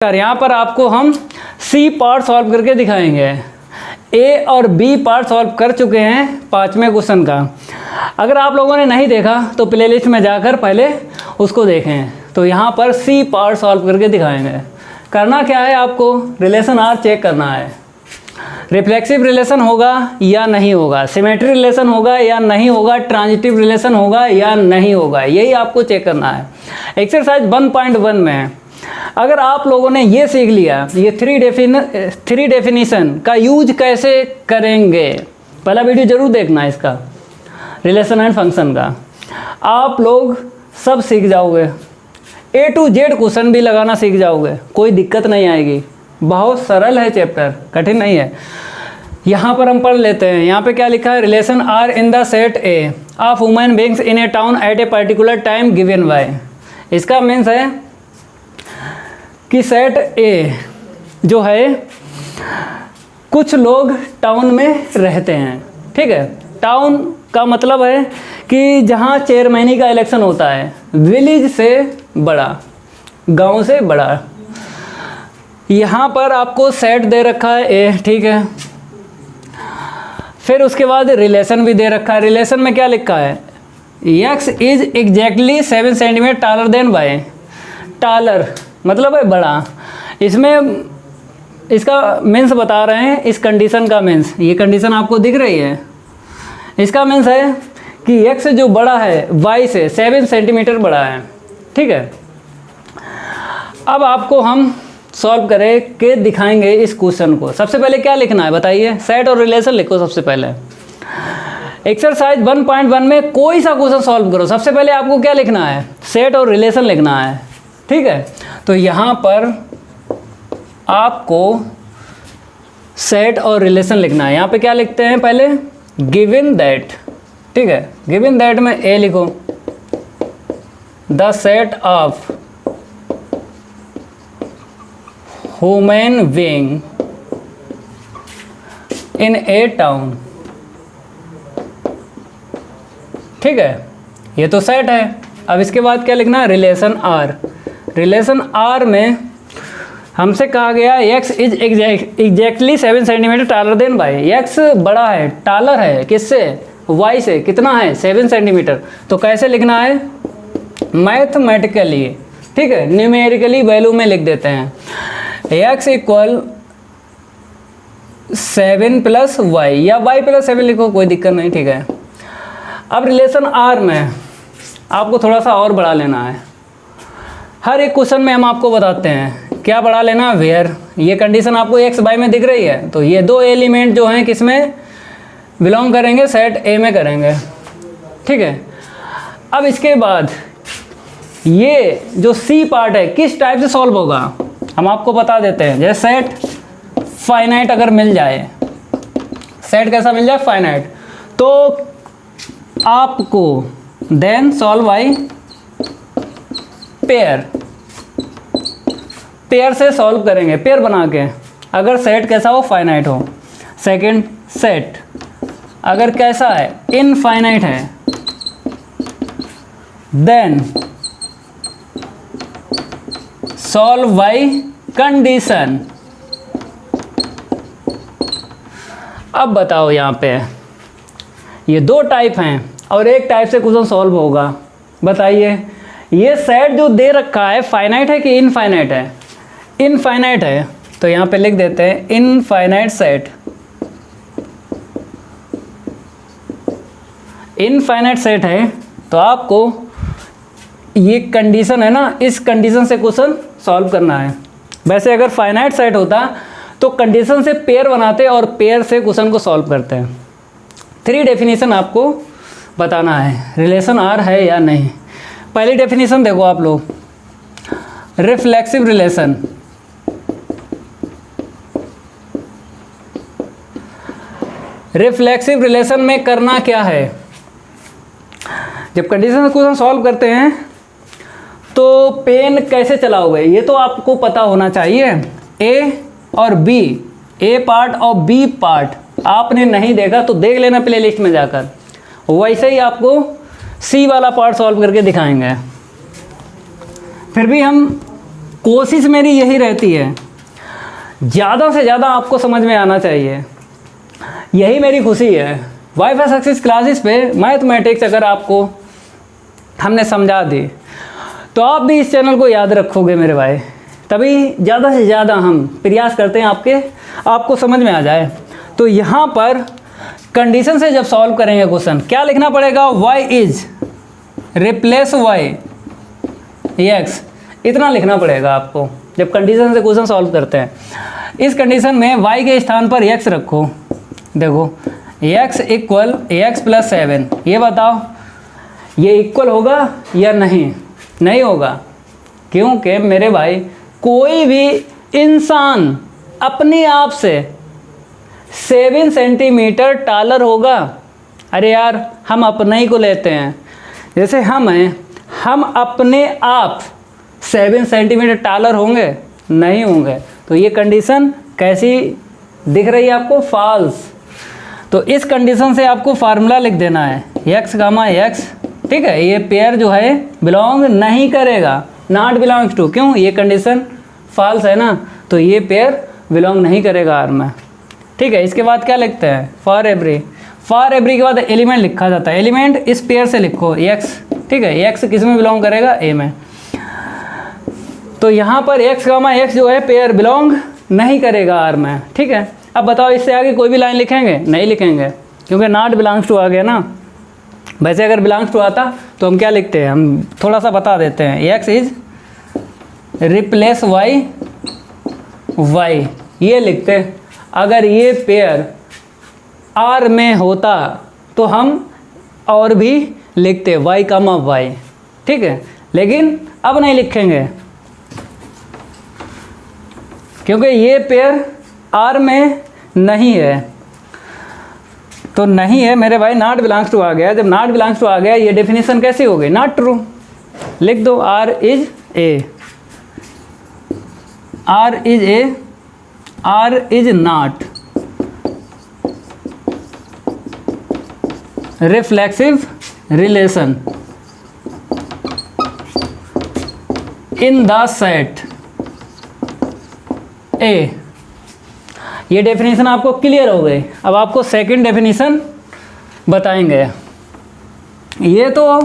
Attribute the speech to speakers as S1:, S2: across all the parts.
S1: यहाँ पर आपको हम सी पार्ट सॉल्व करके दिखाएंगे। ए और बी पार्ट सॉल्व कर चुके हैं 5वें क्वेश्चन का। अगर आप लोगों ने नहीं देखा तो प्लेलिस्ट में जाकर पहले उसको देखें। तो यहाँ पर सी पार्ट सॉल्व करके दिखाएंगे। करना क्या है, आपको रिलेशन आर चेक करना है। रिफ्लेक्सिव रिलेशन होगा या नहीं होगा, सिमेट्री रिलेशन होगा या नहीं होगा, ट्रांजिटिव रिलेशन होगा या नहीं होगा, यही आपको चेक करना है। एक्सरसाइज 1.1 में अगर आप लोगों ने ये सीख लिया, ये थ्री डेफिनेशन का यूज कैसे करेंगे, पहला वीडियो जरूर देखना है इसका, रिलेशन एंड फंक्शन का, आप लोग सब सीख जाओगे। A to Z क्वेश्चन भी लगाना सीख जाओगे, कोई दिक्कत नहीं आएगी। बहुत सरल है चैप्टर, कठिन नहीं है। यहाँ पर हम पढ़ लेते हैं। यहाँ पे क्या लिखा है, relation R in the set A of human beings in a town at a particular time given by. इसका मीन्स है कि सेट ए जो है, कुछ लोग टाउन में रहते हैं, ठीक है। टाउन का मतलब है कि जहाँ चेयरमैनी का इलेक्शन होता है, विलेज से बड़ा, गांव से बड़ा। यहाँ पर आपको सेट दे रखा है ए, ठीक है। फिर उसके बाद रिलेशन भी दे रखा है। रिलेशन में क्या लिखा है, x is exactly 7 centimetre taller than by. Taller मतलब है बड़ा। इसमें इसका मीन्स बता रहे हैं, इस कंडीशन का मीन्स, ये कंडीशन आपको दिख रही है। इसका मीन्स है कि x जो बड़ा है y से 7 सेंटीमीटर बड़ा है, ठीक है। अब आपको हम सॉल्व करके दिखाएंगे इस क्वेश्चन को। सबसे पहले क्या लिखना है बताइए, सेट और रिलेशन लिखो सबसे पहले। एक्सरसाइज 1.1 में कोई सा क्वेश्चन सॉल्व करो, सबसे पहले आपको क्या लिखना है, सेट और रिलेशन लिखना है, ठीक है। तो यहाँ पर आपको सेट और रिलेशन लिखना है। यहाँ पे क्या लिखते हैं पहले, गिवन दैट, ठीक है। गिवन दैट में ए लिखो, the set of human being in a town, ठीक है। ये तो सेट है। अब इसके बाद क्या लिखना है, रिलेशन आर। रिलेशन आर में हमसे कहा गया x is exactly 7 centimetre taller than by. x बड़ा है, टालर है किससे, y से, कितना है 7 सेंटीमीटर। तो कैसे लिखना है, मैथमेटिकली, ठीक है, न्यूमेरिकली वैल्यू में लिख देते हैं। x इक्वल 7 प्लस y या y प्लस 7 लिखो, कोई दिक्कत नहीं, ठीक है। अब रिलेशन आर में आपको थोड़ा सा और बढ़ा लेना है। हर एक क्वेश्चन में हम आपको बताते हैं क्या बढ़ा लेना, वेयर। ये कंडीशन आपको x y में दिख रही है, तो ये दो एलिमेंट जो हैं किस में बिलोंग करेंगे, सेट ए में करेंगे, ठीक है। अब इसके बाद ये जो सी पार्ट है किस टाइप से सॉल्व होगा हम आपको बता देते हैं। जैसे सेट फाइनाइट अगर मिल जाए, सेट कैसा मिल जाए, फाइनाइट, तो आपको then solve by pair. Pair से सॉल्व करेंगे, पेयर बना के, अगर सेट कैसा हो, फाइनाइट हो। सेकंड, सेट अगर कैसा है, इनफाइनाइट है, देन सॉल्व बाय कंडीशन। अब बताओ, यहाँ पे ये दो टाइप हैं और एक टाइप से क्वेश्चन सॉल्व होगा। बताइए, ये सेट जो दे रखा है फाइनाइट है कि इनफाइनाइट है, इनफाइनाइट है, तो यहाँ पे लिख देते हैं इनफाइनाइट सेट। इनफाइनाइट सेट है तो आपको ये कंडीशन है ना, इस कंडीशन से क्वेश्चन सॉल्व करना है। वैसे अगर फाइनाइट सेट होता तो कंडीशन से पेयर बनाते और पेयर से क्वेश्चन को सॉल्व करते हैं। 3 डेफिनेशन आपको बताना है, रिलेशन आर है या नहीं। पहली डेफिनेशन देखो आप लोग, रिफ्लेक्सिव रिलेशन। रिफ्लेक्सिव रिलेशन में करना क्या है, जब कंडीशन से क्वेश्चन सॉल्व करते हैं तो पेन कैसे चलाओगे ये तो आपको पता होना चाहिए। ए और बी, ए पार्ट और बी पार्ट आपने नहीं देखा तो देख लेना प्लेलिस्ट में जाकर। वैसे ही आपको सी वाला पार्ट सॉल्व करके दिखाएंगे। फिर भी हम कोशिश मेरी यही रहती है ज़्यादा से ज़्यादा आपको समझ में आना चाहिए, यही मेरी खुशी है। वाईफाई सक्सेस क्लासेस पे मैथमेटिक्स अगर आपको हमने समझा दी तो आप भी इस चैनल को याद रखोगे मेरे भाई, तभी ज़्यादा से ज़्यादा हम प्रयास करते हैं आपको समझ में आ जाए। तो यहाँ पर कंडीशन से जब सॉल्व करेंगे क्वेश्चन, क्या लिखना पड़ेगा, y is replace y x, इतना लिखना पड़ेगा आपको जब कंडीशन से क्वेश्चन सॉल्व करते हैं। इस कंडीशन में y के स्थान पर x रखो, देखो x इक्वल x प्लस 7, ये बताओ ये इक्वल होगा या नहीं, नहीं होगा, क्योंकि मेरे भाई कोई भी इंसान अपने आप से 7 सेंटीमीटर टालर होगा। अरे यार हम अपने ही को लेते हैं, जैसे हम हैं, हम अपने आप 7 सेंटीमीटर टालर होंगे, नहीं होंगे। तो ये कंडीशन कैसी दिख रही है आपको, फॉल्स। तो इस कंडीशन से आपको फार्मूला लिख देना है x गामा x, ठीक है। ये पेयर जो है बिलोंग नहीं करेगा, नॉट बिलोंग्स टू, क्यों, ये कंडीशन फॉल्स है ना, तो ये पेयर बिलोंग नहीं करेगा आर में, ठीक है। इसके बाद क्या लिखते हैं, फॉर एवरी के बाद एलिमेंट लिखा जाता है, एलिमेंट इस पेयर से लिखो x, ठीक है। x किस में बिलोंग करेगा, a में। तो यहाँ पर x गामा x जो है पेयर बिलोंग नहीं करेगा आर में, ठीक है। अब बताओ इससे आगे कोई भी लाइन लिखेंगे, नहीं लिखेंगे, क्योंकि नॉट बिलोंग्स टू आ गया ना। वैसे अगर बिलोंग्स टू आता तो हम क्या लिखते हैं, हम थोड़ा सा बता देते हैं, x इज रिप्लेस y, ये लिखते हैं। अगर ये पेयर आर में होता तो हम और भी लिखते y कामा y, ठीक है, लेकिन अब नहीं लिखेंगे क्योंकि ये पेयर आर में नहीं है, तो नहीं है मेरे भाई, नॉट बिलोंग्स टू आ गया। जब नॉट बिलोंग्स टू आ गया ये डेफिनेशन कैसी हो गई, नॉट ट्रू, लिख दो R is A, R is A, R is not reflexive relation in the set A. ये डेफिनेशन आपको क्लियर हो गई। अब आपको सेकंड डेफिनेशन बताएंगे। ये तो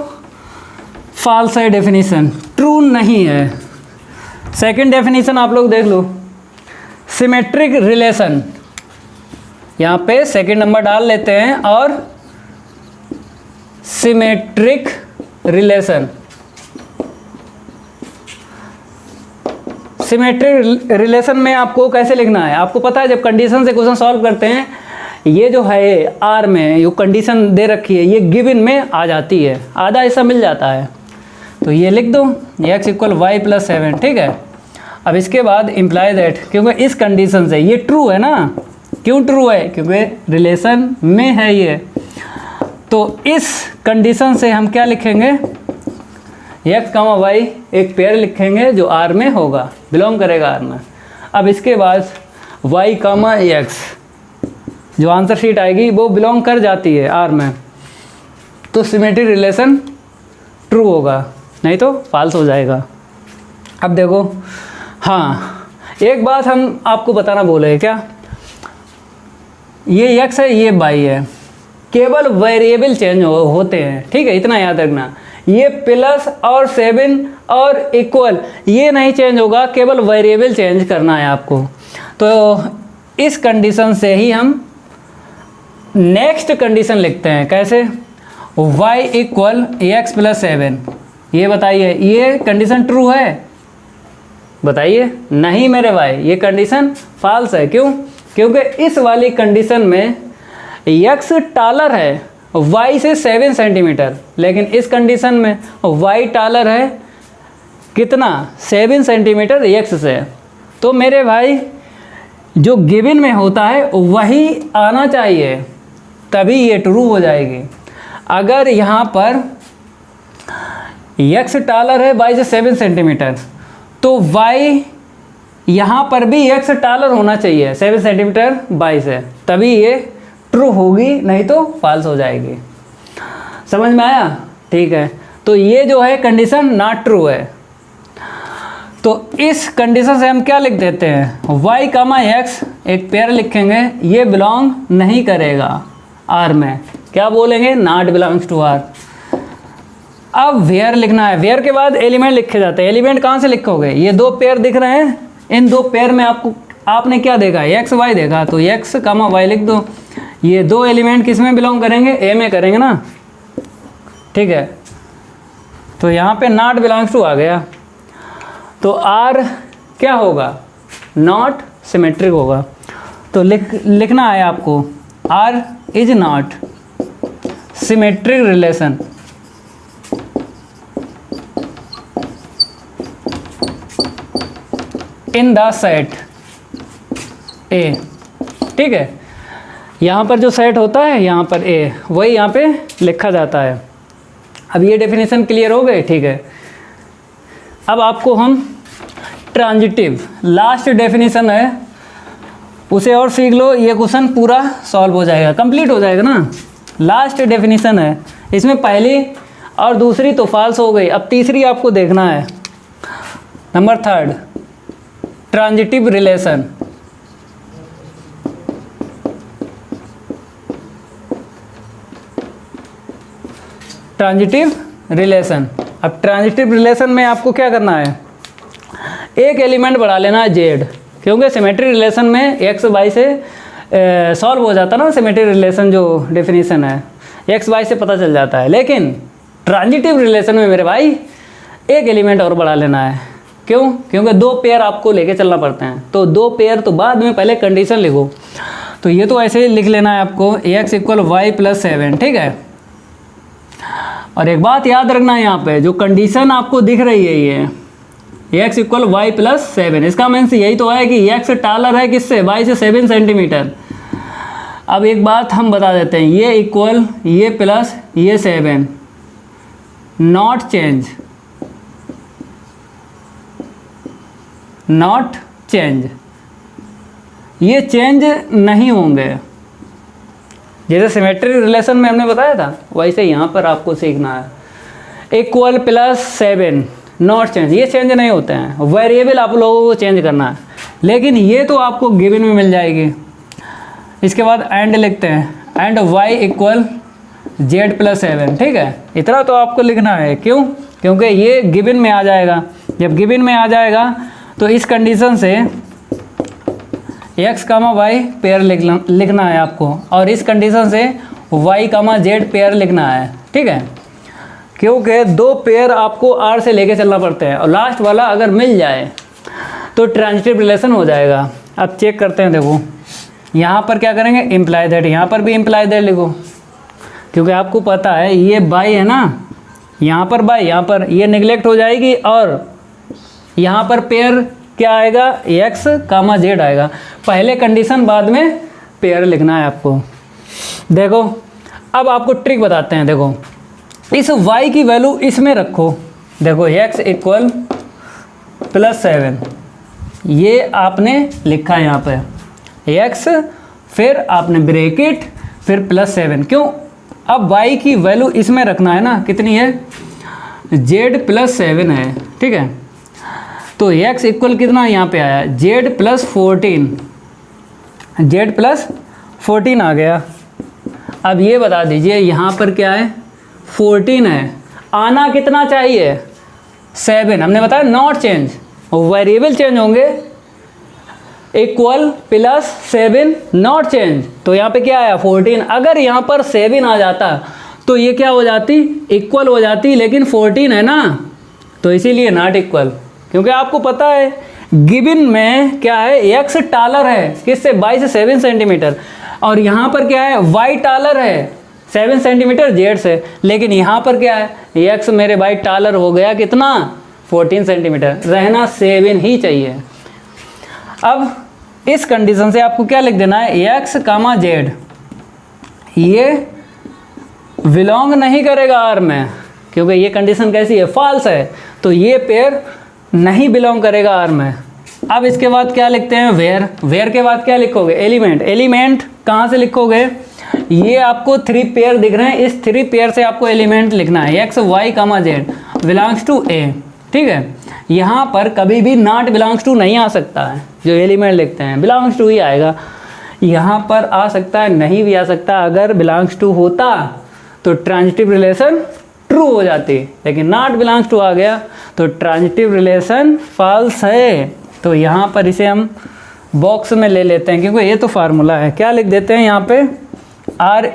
S1: फॉल्स है डेफिनेशन, ट्रू नहीं है। सेकंड डेफिनेशन आप लोग देख लो, सिमेट्रिक रिलेशन, यहाँ पे सेकंड नंबर डाल लेते हैं और सिमेट्रिक रिलेशन, सिमेट्रिक रिलेशन में आपको कैसे लिखना है, आपको पता है जब कंडीशन से क्वेश्चन सॉल्व करते हैं, ये जो है आर में जो कंडीशन दे रखी है ये गिवन में आ जाती है, आधा हिस्सा मिल जाता है। तो ये लिख दो x इक्वल वाई प्लस 7, ठीक है। अब इसके बाद इम्प्लाई दैट, क्योंकि इस कंडीशन से ये ट्रू है ना, क्यों ट्रू है, क्योंकि रिलेशन में है ये, तो इस कंडीशन से हम क्या लिखेंगे, x कामा y एक पेयर लिखेंगे जो आर में होगा, बिलोंग करेगा आर में। अब इसके बाद y कामा x जो आंसर शीट आएगी वो बिलोंग कर जाती है आर में, तो सिमेट्रिक रिलेशन ट्रू होगा, नहीं तो फॉल्स हो जाएगा। अब देखो, हाँ एक बात हम आपको बताना बोले, क्या, ये x है ये y है, केवल वेरिएबल चेंज होते हैं, ठीक है, इतना याद रखना। ये प्लस और 7 और इक्वल ये नहीं चेंज होगा, केवल वेरिएबल चेंज करना है आपको। तो इस कंडीशन से ही हम नेक्स्ट कंडीशन लिखते हैं, कैसे, y इक्वल x प्लस 7, ये बताइए ये कंडीशन ट्रू है, बताइए, नहीं मेरे भाई ये कंडीशन फॉल्स है। क्यों, क्योंकि इस वाली कंडीशन में x टालर है y से 7 सेंटीमीटर, लेकिन इस कंडीशन में y टालर है कितना, 7 सेंटीमीटर x से। तो मेरे भाई जो गिवन में होता है वही आना चाहिए, तभी ये ट्रू हो जाएगी। अगर यहाँ पर x टालर है y से 7 सेंटीमीटर, तो y यहाँ पर भी x टालर होना चाहिए 7 सेंटीमीटर y से, तभी ये ट्रू होगी, नहीं तो फॉल्स हो जाएगी। समझ में आया, ठीक है। तो ये जो है कंडीशन नॉट ट्रू है। तो इस कंडीशन से हम क्या लिख देते हैं, y कामा x एक पेयर लिखेंगे, ये बिलोंग नहीं करेगा R में, क्या बोलेंगे, नॉट बिलोंग्स टू R। अब वेयर लिखना है, वेयर के बाद एलिमेंट लिखे जाते हैं। एलिमेंट कहाँ से लिखोगे, ये दो पेयर दिख रहे हैं, इन दो पेयर में आपने क्या देखा, एक्स वाई देखा, तो एक्स कामा वाई लिख दो। ये दो एलिमेंट किस में बिलोंग करेंगे, ए में करेंगे ना, ठीक है। तो यहाँ पे नॉट बिलोंग्स टू आ गया, तो आर क्या होगा, नॉट सिमेट्रिक होगा। तो लिखना है आपको, R is not symmetric relation in the set A, ठीक है। यहाँ पर जो सेट होता है, यहाँ पर ए, वही यहाँ पे लिखा जाता है। अब ये डेफिनेशन क्लियर हो गए, ठीक है। अब आपको हम ट्रांजिटिव लास्ट डेफिनेशन है, उसे और सीख लो, ये क्वेश्चन पूरा सॉल्व हो जाएगा, कंप्लीट हो जाएगा ना। लास्ट डेफिनेशन है, इसमें पहली और दूसरी तो फॉल्स हो गई, अब तीसरी आपको देखना है। Number 3, transitive relation. Transitive relation, अब ट्रांजिटिव रिलेशन में आपको क्या करना है, एक एलिमेंट बढ़ा लेना है जेड, क्योंकि सिमेट्रिक रिलेशन में एक्स वाई से सॉल्व हो जाता है ना, सिमेट्रिक रिलेशन जो डेफिनेशन है एक्स वाई से पता चल जाता है। लेकिन ट्रांजिटिव रिलेशन में मेरे भाई एक एलिमेंट और बढ़ा लेना है, क्यों, क्योंकि दो पेयर आपको लेके चलना पड़ते हैं, तो दो पेयर तो बाद में, पहले कंडीशन लिखो। तो ये तो ऐसे ही लिख लेना है आपको, एक्स इक्वल वाई प्लस 7, ठीक है। और एक बात याद रखना है, यहाँ पे जो कंडीशन आपको दिख रही है, ये x इक्वल वाई प्लस 7, इसका मीन्स यही तो है कि x टालर है किससे, y से 7 सेंटीमीटर। अब एक बात हम बता देते हैं, ये इक्वल, ये प्लस, ये 7, नॉट चेंज, नॉट चेंज, ये चेंज नहीं होंगे। जैसे सिमेट्रिक रिलेशन में हमने बताया था, वैसे यहाँ पर आपको सीखना है। इक्वल प्लस 7 नॉट चेंज, ये चेंज नहीं होते हैं, वेरिएबल आप लोगों को चेंज करना है, लेकिन ये तो आपको गिवन में मिल जाएगी। इसके बाद एंड लिखते हैं, and y equal Z plus 7, ठीक है। इतना तो आपको लिखना है, क्यों, क्योंकि ये गिवन में आ जाएगा। जब गिवन में आ जाएगा तो इस कंडीशन से x कामा वाई पेयर लिखना है आपको, और इस कंडीशन से y कामा जेड पेयर लिखना है, ठीक है। क्योंकि दो पेयर आपको R से लेके चलना पड़ते हैं, और लास्ट वाला अगर मिल जाए तो ट्रांजिटिव रिलेशन हो जाएगा। अब चेक करते हैं, देखो यहाँ पर क्या करेंगे, इम्प्लाई दैट, यहाँ पर भी इम्प्लाई दैट लिखो, क्योंकि आपको पता है ये बाई है ना, यहाँ पर बाई, यहाँ पर ये निगलेक्ट हो जाएगी, और यहाँ पर पेयर क्या आएगा, x कामा जेड आएगा। पहले कंडीशन, बाद में पेयर लिखना है आपको। देखो अब आपको ट्रिक बताते हैं, देखो इस y की वैल्यू इसमें रखो, देखो x इक्वल प्लस 7, ये आपने लिखा है यहाँ पे x, फिर आपने ब्रैकेट, फिर प्लस 7, क्यों, अब y की वैल्यू इसमें रखना है ना, कितनी है, z प्लस 7 है, ठीक है। तो x इक्वल कितना यहाँ पे आया, z प्लस 14, z प्लस 14 आ गया। अब ये बता दीजिए यहाँ पर क्या है, 14 है, आना कितना चाहिए, 7, हमने बताया नॉट चेंज, वेरिएबल चेंज होंगे, इक्वल प्लस 7 नॉट चेंज, तो यहाँ पे क्या आया 14। अगर यहाँ पर 7 आ जाता तो ये क्या हो जाती, इक्वल हो जाती, लेकिन 14 है ना, तो इसीलिए नॉट इक्वल, क्योंकि आपको पता है गिवन में क्या है, x टालर है किससे, y से 7 सेंटीमीटर, और यहाँ पर क्या है, y टालर है 7 सेंटीमीटर z से, लेकिन यहाँ पर क्या है, x मेरे भाई टालर हो गया कितना, 14 सेंटीमीटर, रहना 7 ही चाहिए। अब इस कंडीशन से आपको क्या लिख देना है, x कामा जेड ये बिलोंग नहीं करेगा R में, क्योंकि ये कंडीशन कैसी है, फॉल्स है, तो ये पेयर नहीं बिलोंग करेगा R में। अब इसके बाद क्या लिखते हैं, वेयर, वेयर के बाद क्या लिखोगे, एलिमेंट, एलिमेंट कहाँ से लिखोगे, ये आपको 3 पेयर दिख रहे हैं, इस 3 पेयर से आपको एलिमेंट लिखना है, x y comma Z belongs to A, ठीक है, यहाँ पर कभी भी नॉट बिलोंग्स टू नहीं आ सकता है, जो एलिमेंट लिखते हैं बिलोंग्स टू ही आएगा। यहाँ पर आ सकता है, नहीं भी आ सकता। अगर बिलोंग्स टू होता तो ट्रांजिटिव रिलेशन ट्रू हो जाती, लेकिन नॉट बिलोंग्स टू आ गया तो ट्रांजिटिव रिलेशन फॉल्स है। तो यहाँ पर इसे हम बॉक्स में ले लेते हैं, क्योंकि ये तो फार्मूला है। क्या लिख देते हैं यहाँ पे, R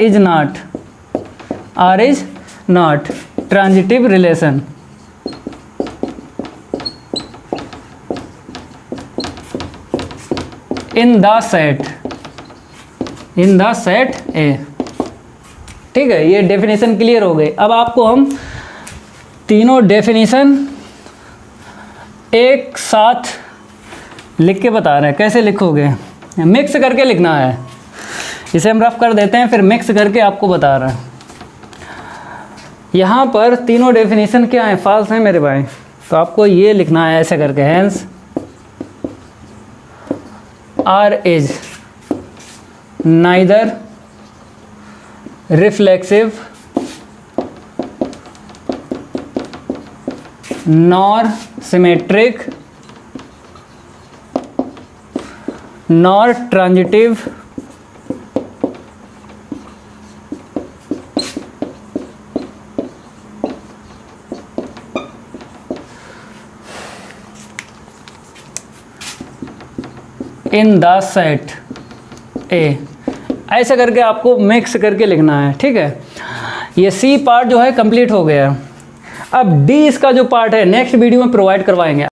S1: is not transitive relation. In the set A. ठीक है, ये डेफिनेशन क्लियर हो गई। अब आपको हम तीनों डेफिनेशन एक साथ लिख के बता रहे हैं। कैसे लिखोगे, मिक्स करके लिखना है। इसे हम रफ कर देते हैं, फिर मिक्स करके आपको बता रहे हैं। यहाँ पर तीनों डेफिनेशन क्या है, फॉल्स है मेरे भाई, तो आपको ये लिखना है ऐसे करके, hence R is neither reflexive nor symmetric nor transitive in the set A. ऐसा करके आपको मिक्स करके लिखना है। ठीक है, ये सी पार्ट जो है कंप्लीट हो गया। अब डी इसका जो पार्ट है नेक्स्ट वीडियो में प्रोवाइड करवाएंगे।